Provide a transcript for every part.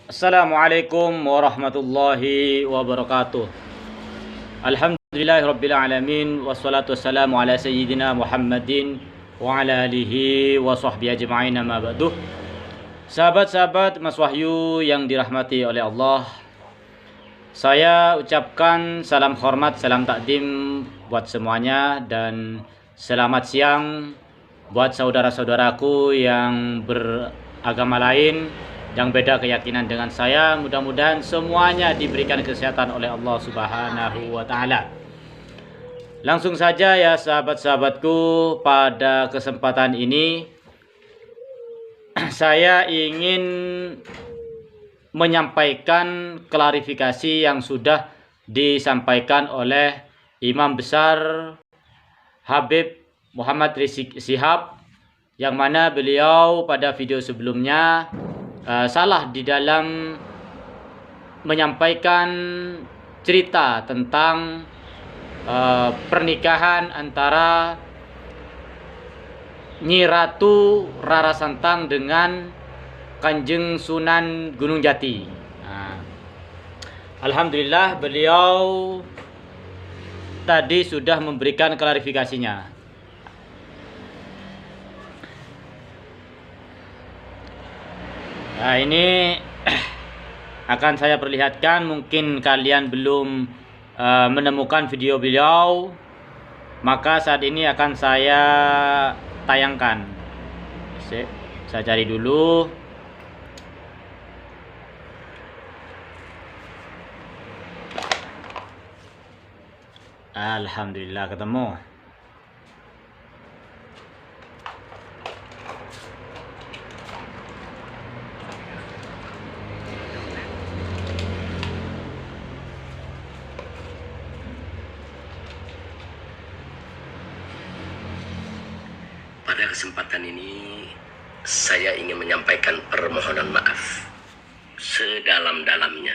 Assalamualaikum warahmatullahi wabarakatuh. Alhamdulillahirabbil alamin wassalatu wassalamu ala sayyidina Muhammadin wa ala alihi wa sahbihi ajma'in amma ba'du. Sahabat-sahabat Mas Wahyu yang dirahmati oleh Allah, saya ucapkan salam hormat, salam takdim buat semuanya, dan selamat siang buat saudara-saudaraku yang beragama lain, yang beda keyakinan dengan saya. Mudah-mudahan semuanya diberikan kesehatan oleh Allah Subhanahu wa taala. Langsung saja ya sahabat-sahabatku, pada kesempatan ini saya ingin menyampaikan klarifikasi yang sudah disampaikan oleh Imam Besar Habib Muhammad Rizik Shihab, yang mana beliau pada video sebelumnya salah di dalam menyampaikan cerita tentang pernikahan antara Nyi Ratu Rara Santang dengan Kanjeng Sunan Gunung Jati. Alhamdulillah beliau tadi sudah memberikan klarifikasinya. Nah, ini akan saya perlihatkan. Mungkin kalian belum menemukan video beliau, maka saat ini akan saya tayangkan. Saya cari dulu. Alhamdulillah ketemu. Pada kesempatan ini saya ingin menyampaikan permohonan maaf sedalam-dalamnya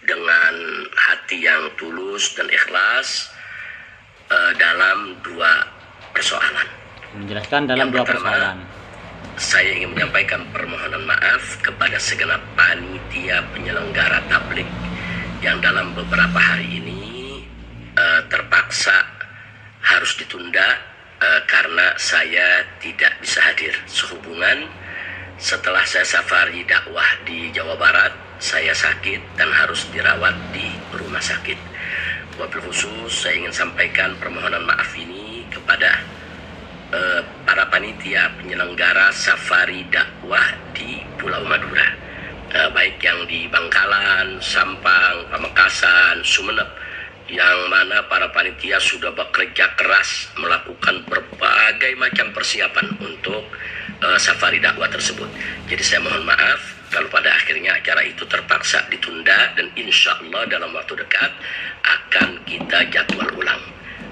dengan hati yang tulus dan ikhlas dalam dua persoalan. Menjelaskan dalam dua persoalan. Saya ingin menyampaikan permohonan maaf kepada segenap panitia penyelenggara tablik yang dalam beberapa hari ini terpaksa harus ditunda karena saya tidak bisa hadir sehubungan setelah saya safari dakwah di Jawa Barat, saya sakit dan harus dirawat di rumah sakit. Wabil khusus saya ingin sampaikan permohonan maaf ini kepada para panitia penyelenggara safari dakwah di Pulau Madura, baik yang di Bangkalan, Sampang, Pamekasan, Sumeneb, yang mana para panitia sudah bekerja keras melakukan berbagai macam persiapan untuk safari dakwah tersebut. Jadi saya mohon maaf kalau pada akhirnya acara itu terpaksa ditunda, dan insya Allah dalam waktu dekat akan kita jadwal ulang.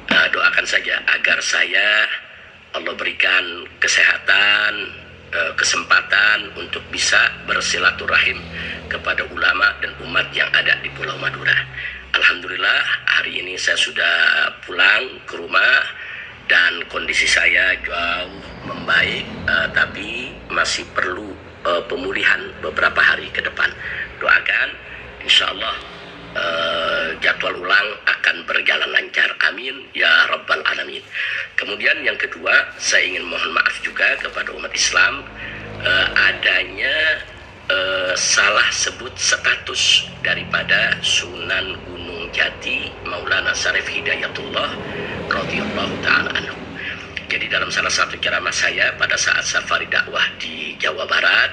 Doakan saja agar saya Allah berikan kesehatan, kesempatan untuk bisa bersilaturahim kepada ulama dan umat yang ada di Pulau Madura. Alhamdulillah hari ini saya sudah pulang ke rumah dan kondisi saya jauh membaik, tapi masih perlu pemulihan beberapa hari ke depan. Doakan insya Allah jadwal ulang akan berjalan lancar, amin ya rabbal alamin. Kemudian yang kedua, saya ingin mohon maaf juga kepada umat Islam adanya salah sebut status daripada Sunan Gunung Jati Maulana Syarif Hidayatullah radhiyallahu ta'ala anhu. Jadi dalam salah satu ceramah saya pada saat safari dakwah di Jawa Barat,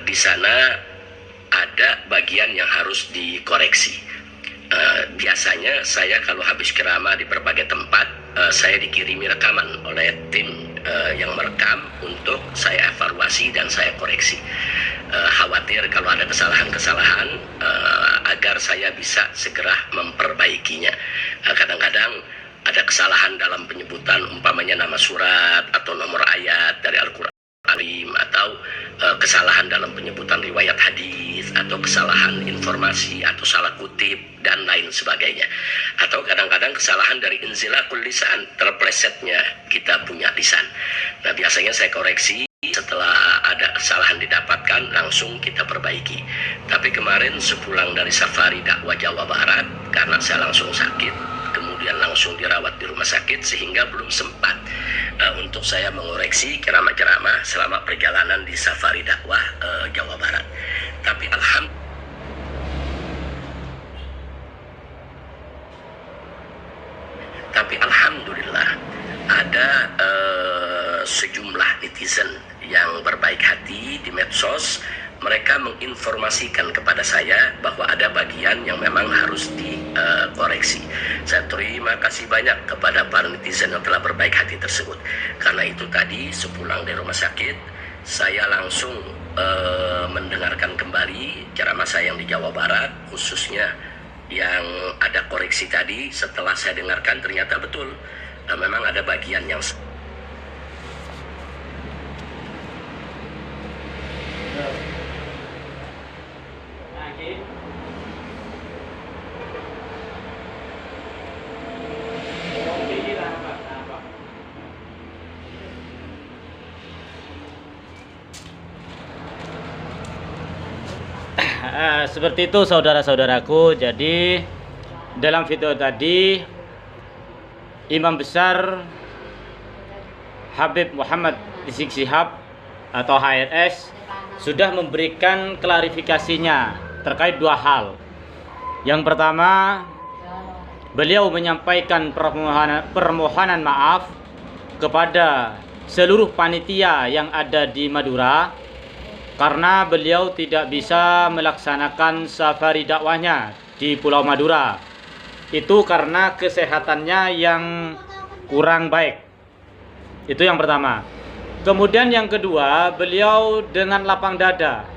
di sana ada bagian yang harus dikoreksi. Biasanya saya kalau habis ceramah di berbagai tempat, saya dikirimi rekaman oleh tim yang merekam untuk saya evaluasi dan saya koreksi. Khawatir kalau ada kesalahan-kesalahan agar saya bisa segera memperbaikinya. Kadang-kadang ada kesalahan dalam penyebutan umpamanya nama surat atau nomor ayat dari Al-Quran atau kesalahan dalam penyebutan riwayat hadis, atau kesalahan informasi atau salah kutip dan lain sebagainya, atau kadang-kadang kesalahan dari inzilakul lisan, terplesetnya kita punya lisan. Nah biasanya saya koreksi setelah ada kesalahan didapatkan langsung kita perbaiki. Tapi kemarin sepulang dari safari dakwah Jawa Barat, karena saya langsung sakit, kemudian langsung dirawat di rumah sakit, sehingga belum sempat untuk saya mengoreksi ceramah-ceramah selama perjalanan di safari dakwah Jawa Barat. Tapi alhamdulillah ada sejumlah netizen yang berbaik hati di medsos. Mereka menginformasikan kepada saya bahwa ada bagian yang memang harus dikoreksi. Saya terima kasih banyak kepada para netizen yang telah berbaik hati tersebut. Karena itu tadi sepulang dari rumah sakit, saya langsung mendengarkan kembali ceramah saya yang di Jawa Barat, khususnya yang ada koreksi tadi. Setelah saya dengarkan ternyata betul, memang ada bagian yang seperti itu saudara-saudaraku. Jadi dalam video tadi Imam Besar Habib Muhammad Rizik Syihab atau HRS sudah memberikan klarifikasinya terkait dua hal. Yang pertama, beliau menyampaikan permohonan maaf kepada seluruh panitia yang ada di Madura karena beliau tidak bisa melaksanakan safari dakwahnya di Pulau Madura. Itu karena kesehatannya yang kurang baik. Itu yang pertama. Kemudian yang kedua, beliau dengan lapang dada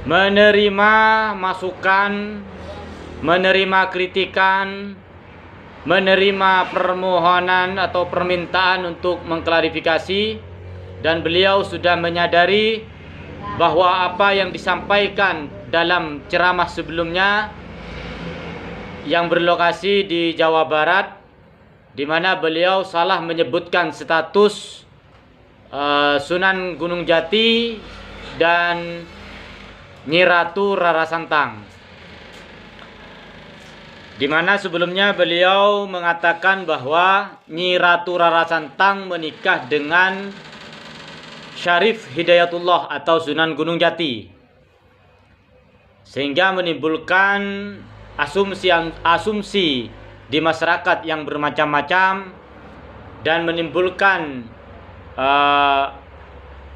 menerima masukan, menerima kritikan, menerima permohonan atau permintaan untuk mengklarifikasi, dan beliau sudah menyadari bahwa apa yang disampaikan dalam ceramah sebelumnya yang berlokasi di Jawa Barat, di mana beliau salah menyebutkan status Sunan Gunung Jati dan Nyi Ratu Rara Santang, di mana sebelumnya beliau mengatakan bahwa Nyi Ratu Rara Santang menikah dengan Syarif Hidayatullah atau Sunan Gunung Jati, sehingga menimbulkan asumsi di masyarakat yang bermacam-macam dan menimbulkan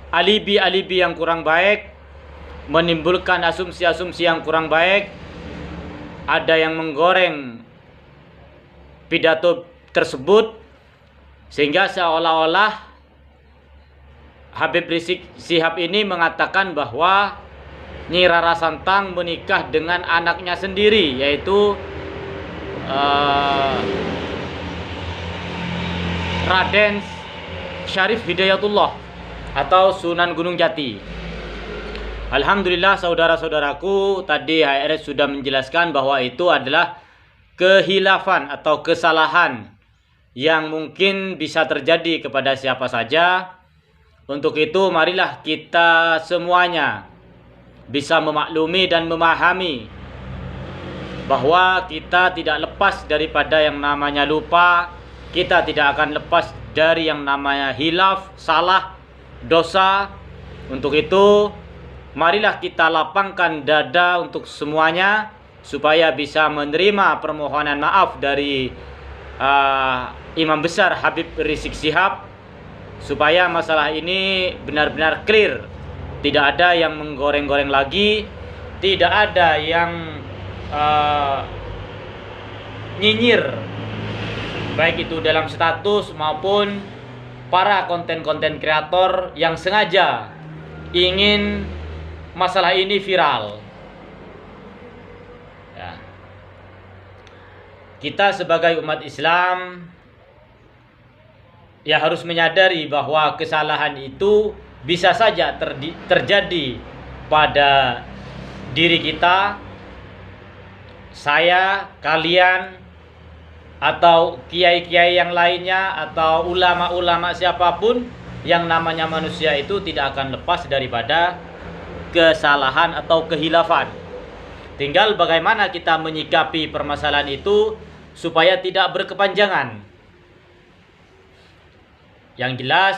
alibi-alibi yang kurang baik, menimbulkan asumsi-asumsi yang kurang baik. Ada yang menggoreng pidato tersebut sehingga seolah-olah Habib Rizik Syihab ini mengatakan bahwa Nyi Rara Santang menikah dengan anaknya sendiri, yaitu Raden Syarif Hidayatullah atau Sunan Gunung Jati. Alhamdulillah saudara-saudaraku, tadi HRS sudah menjelaskan bahwa itu adalah kehilafan atau kesalahan yang mungkin bisa terjadi kepada siapa saja. Untuk itu marilah kita semuanya bisa memaklumi dan memahami bahwa kita tidak lepas daripada yang namanya lupa, kita tidak akan lepas dari yang namanya hilaf, salah, dosa. Untuk itu marilah kita lapangkan dada untuk semuanya supaya bisa menerima permohonan maaf dari Imam Besar Habib Rizik Syihab, supaya masalah ini benar-benar clear. Tidak ada yang menggoreng-goreng lagi, tidak ada yang nyinyir, baik itu dalam status maupun para konten-konten kreator yang sengaja ingin masalah ini viral. Ya. Kita sebagai umat Islam ya harus menyadari bahwa kesalahan itu bisa saja terjadi pada diri kita, saya, kalian, atau kiai-kiai yang lainnya, atau ulama-ulama siapapun. yang namanya manusia itu tidak akan lepas daripada kesalahan atau kehilafan. Tinggal bagaimana kita menyikapi permasalahan itu supaya tidak berkepanjangan. Yang jelas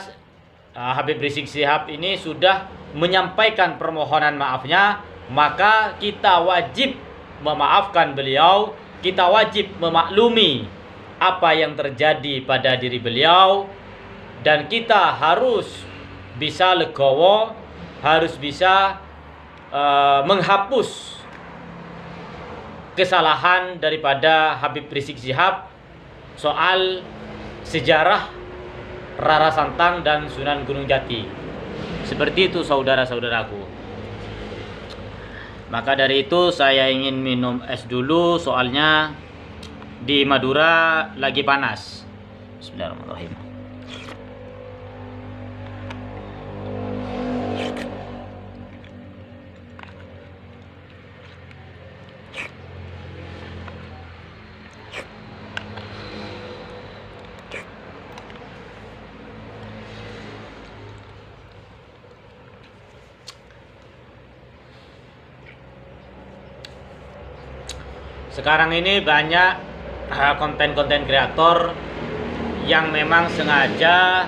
Habib Rizik Syihab ini sudah menyampaikan permohonan maafnya, maka kita wajib memaafkan beliau, kita wajib memaklumi apa yang terjadi pada diri beliau, dan kita harus bisa legowo, harus bisa menghapus kesalahan daripada Habib Rizik Syihab soal sejarah Rara Santang dan Sunan Gunung Jati. Seperti itu saudara-saudaraku. Maka dari itu saya ingin minum es dulu, soalnya di Madura lagi panas. Bismillahirrahmanirrahim. Sekarang ini banyak konten-konten kreator yang memang sengaja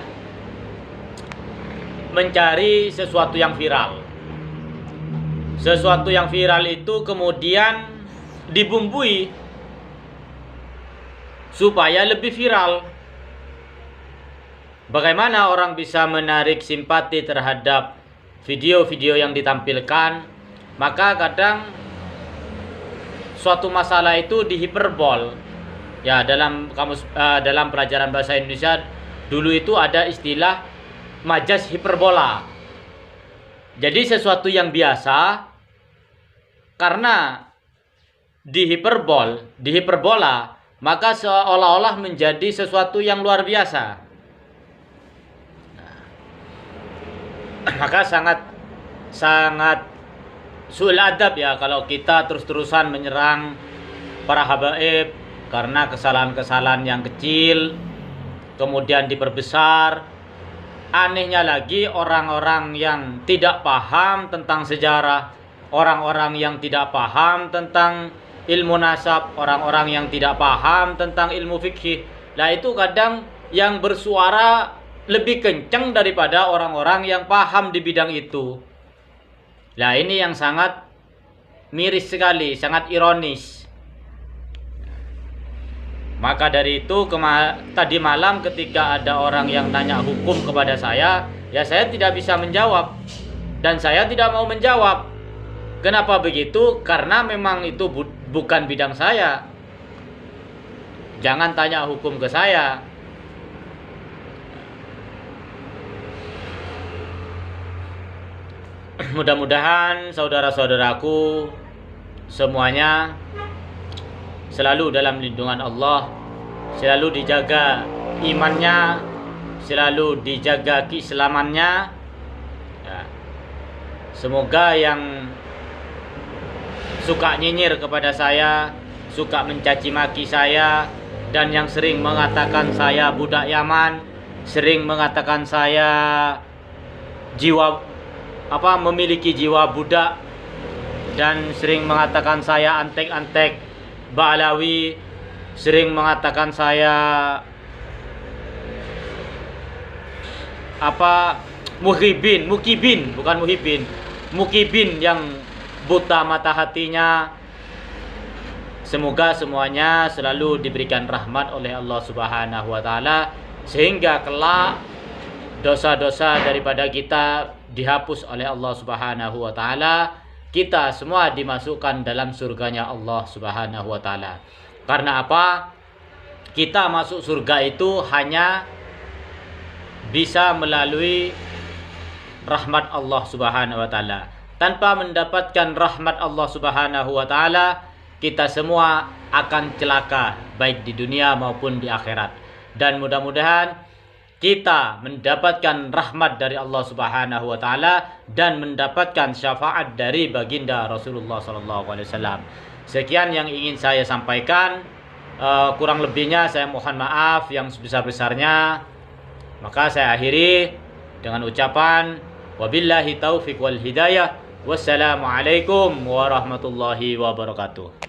mencari sesuatu yang viral. Sesuatu yang viral itu kemudian dibumbui supaya lebih viral. Bagaimana orang bisa menarik simpati terhadap video-video yang ditampilkan? Maka kadang suatu masalah itu dihiperbol. Ya, dalam dalam pelajaran bahasa Indonesia dulu itu ada istilah majas hiperbola. Jadi sesuatu yang biasa karena dihiperbola, maka seolah-olah menjadi sesuatu yang luar biasa. Maka sangat su'ul adab ya kalau kita terus-terusan menyerang para habaib karena kesalahan-kesalahan yang kecil kemudian diperbesar. Anehnya lagi orang-orang yang tidak paham tentang sejarah, orang-orang yang tidak paham tentang ilmu nasab, orang-orang yang tidak paham tentang ilmu fikih, nah itu kadang yang bersuara lebih kencang daripada orang-orang yang paham di bidang itu. Nah ini yang sangat miris sekali, sangat ironis. Maka dari itu tadi malam ketika ada orang yang tanya hukum kepada saya, ya saya tidak bisa menjawab. Dan saya tidak mau menjawab. Kenapa begitu? Karena memang itu bukan bidang saya. Jangan tanya hukum ke saya. Mudah-mudahan saudara-saudaraku semuanya selalu dalam lindungan Allah, selalu dijaga imannya, selalu dijaga keislamannya. Ya. Semoga yang suka nyinyir kepada saya, suka mencaci maki saya, dan yang sering mengatakan saya budak Yaman, sering mengatakan saya memiliki jiwa budak, dan sering mengatakan saya antek-antek Ba'alawi, sering mengatakan saya mukibin yang buta mata hatinya. Semoga semuanya selalu diberikan rahmat oleh Allah Subhanahu wa taala sehingga kelak dosa-dosa daripada kita dihapus oleh Allah Subhanahu wa taala, kita semua dimasukkan dalam surganya Allah Subhanahu wa taala. Karena apa? Kita masuk surga itu hanya bisa melalui rahmat Allah Subhanahu wa taala. Tanpa mendapatkan rahmat Allah Subhanahu wa taala, kita semua akan celaka baik di dunia maupun di akhirat. Dan mudah-mudahan kita mendapatkan rahmat dari Allah Subhanahu wa taala dan mendapatkan syafaat dari baginda Rasulullah sallallahu alaihi wasallam. Sekian yang ingin saya sampaikan. Kurang lebihnya saya mohon maaf yang sebesar-besarnya. Maka saya akhiri. dengan ucapan wabillahi taufiq wal hidayah. Wassalamualaikum warahmatullahi wabarakatuh.